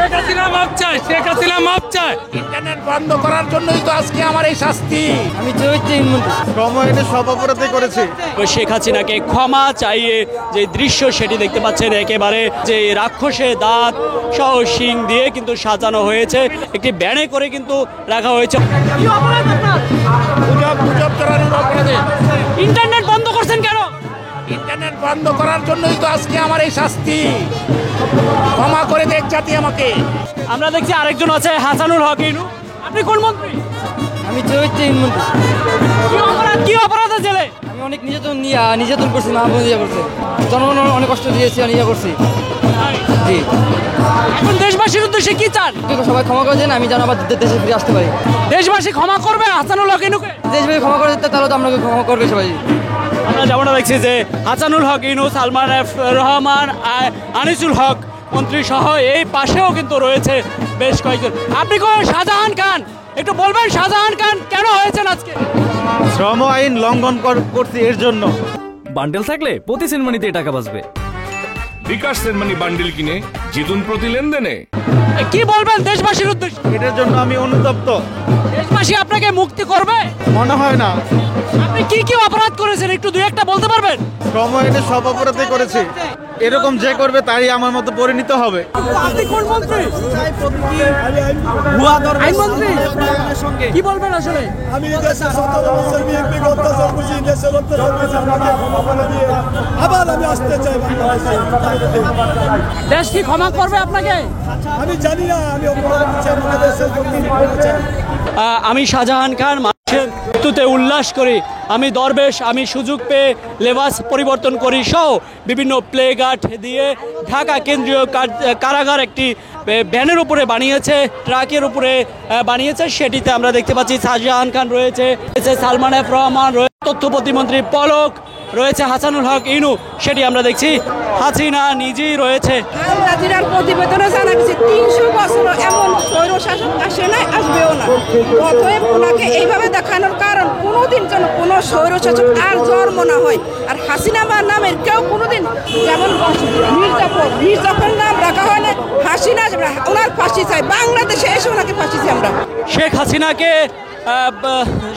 শেখ হাসিনা মাপ চায়, শেখ হাসিনা মাপ চায়। ইন্টারনেট বন্ধ করার জন্যই তো আজকে আমার এই শাস্তি। আমি সময়ের সব অপরাধী করেছি। শেখ হাসিনাকে ক্ষমা চাইয়ে যে দৃশ্য সেটি দেখতে পাচ্ছেন, একেবারে যে রাক্ষসের দাঁত সহ শিং দিয়ে কিন্তু সাজানো হয়েছে, একটি ব্যানে করে কিন্তু রাখা হয়েছে। গুজব চড়ানোর অপরাধে ইন্টারনেট বন্ধ করছেন কেন? ইন্টারনেট বন্ধ করার জন্যই তো আজকে আমার এই শাস্তি। ক্ষমা করে দেখ জাতি আমাকে। আমরা দেখছি আরেকজন আছে, হাসানুল হক ইনু। আপনি কোন মন্ত্রী? আমি চরিত্রহীন মন্ত্রী। কি অপরাধ জেলে? আমি অনেক নির্যাতন করছি, মাহবুব ইয়ে করছে, জনগণ অনেক কষ্ট দিয়েছি, আমি ইয়ে করছি। জি, এখন দেশবাসীর উদ্দেশ্যে কি চান? সবাই ক্ষমা করে দেন, আমি যেন আবার দেশে ফিরে আসতে পারি। দেশবাসী ক্ষমা করবে হাসানুল হক ইনুকে? দেশবাসী ক্ষমা করে দিতে, তাহলে তো আপনাকে ক্ষমা করবে সবাই। আমরা যেমনটা দেখছি যে হাসানুল হক ইনু, সালমান এফ রহমান, আনিসুল হক মন্ত্রী সহ এই পাশেও কিন্তু রয়েছে বেশ কয়েকজন। আপনি কোন শাহজাহান খান, একটু বলবেন শাহজাহান খান কেন হয়েছেন আজকে? শ্রম আইন লঙ্ঘন করছি এর জন্য। বান্ডেল থাকলে প্রতি সেনমানিতে টাকা বাঁচবে। বিকাশ সেনমানি বান্ডিল কিনে জিতুন প্রতি লেনদেনে। কি বলবেন দেশবাসীর উদ্দেশ্যে? এটার জন্য আমি অনুতপ্ত। দেশবাসী আপনাকে মুক্তি করবে মনে হয় না। আপনি কি কি অপরাধ করেছেন একটু দুই একটা বলতে পারবেন? শ্রম আইনে সব অপরাধী করেছি। এরকম যে করবে তারই আমার মতো পরিণত হবে। আপনি কোন মন্ত্রী? আইনমন্ত্রী। কি বলবেন আসলে? আমি দেশে 17 বছর বিএনপি অত্যাচার করছি, দেশের অত্যাচার করছি, আমাকে ক্ষমা করে দিয়ে আবার আমি আসতে চাই বাংলাদেশে। দেশ কি ক্ষমা করবে আপনাকে? আমি জানি না, আমি অপরাধ করছি, আমাকে দেশের জন্য ক্ষমা চাই। আমি শাহজাহান খান, মানুষের মৃত্যুতে উল্লাস করি, আমি দরবেশ, আমি সুযোগ পেয়ে লেবাস পরিবর্তন করি সহ বিভিন্ন প্লে গার্ড দিয়ে ঢাকা কেন্দ্রীয় কারাগার একটি ভ্যানের উপরে বানিয়েছে, ট্রাকের উপরে বানিয়েছে। সেটিতে আমরা দেখতে পাচ্ছি শাহজাহান খান রয়েছে, সালমান এফ রহমান রয়েছে, তথ্য প্রতিমন্ত্রী পলক রয়েছে, হাসানুল হক ইনু সেটি আমরা দেখছি, হাসিনা নিজেই রয়েছে। হাসিনার প্রতিবেদনে জানা গেছে 300 বছর এমন স্বৈরশাসক আসে নাই, আসবেও না। অতএব ওনাকে এইভাবে দেখানোর কারণ কোনোদিন যেন কোনো স্বৈরশাসক আর জন্ম না হয়। আর হাসিনা বা নামের কেউ কোনোদিন, যেমন মীর জাফর নাম রাখা হয় না, হাসিনা ওনার ফাঁসি চাই, বাংলাদেশে এসে ওনাকে ফাঁসি চাই আমরা। শেখ হাসিনাকে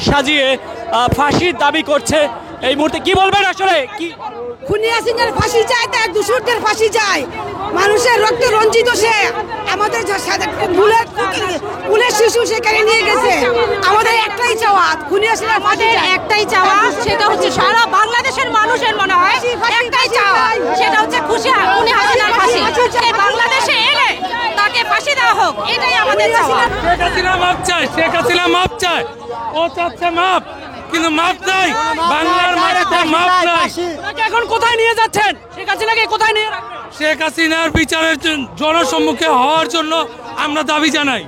সাজিয়ে ফাঁসির দাবি করছে এই মুহূর্তে। কি বলবেন আসলে? কি খুনি হাসিনার ফাঁসি চায়, তার দূষণদের ফাঁসি চায়, মানুষের রক্তে রঞ্জিত সে, আমাদের কুলের শিশু সেখানে নিয়ে গেছে। আমাদের একটাই চাওয়া, খুনি হাসিনার ফাঁসি চাই, একটাই চাওয়া, সেটা হচ্ছে সারা বাংলাদেশের মানুষের মনে হয় একটাই চাওয়া, সেটা হচ্ছে খুনি হাসিনার ফাঁসি। বাংলাদেশে এলে তাকে ফাঁসি দেওয়া হোক, এটাই আমাদের চাওয়া। শেখ হাসিনা মাপ চায়, শেখ হাসিনা মাপ চায়। ও চাচ্ছে মাপ, কিন্তু মাপ নাই, বাংলার মাটিতে মাপ নাই। এখন কোথায় নিয়ে যাচ্ছেন? শেখ হাসিনাকে কোথায় নিয়ে রাখবেন? শেখ হাসিনার বিচারের জনসম্মুখে হওয়ার জন্য আমরা দাবি জানাই।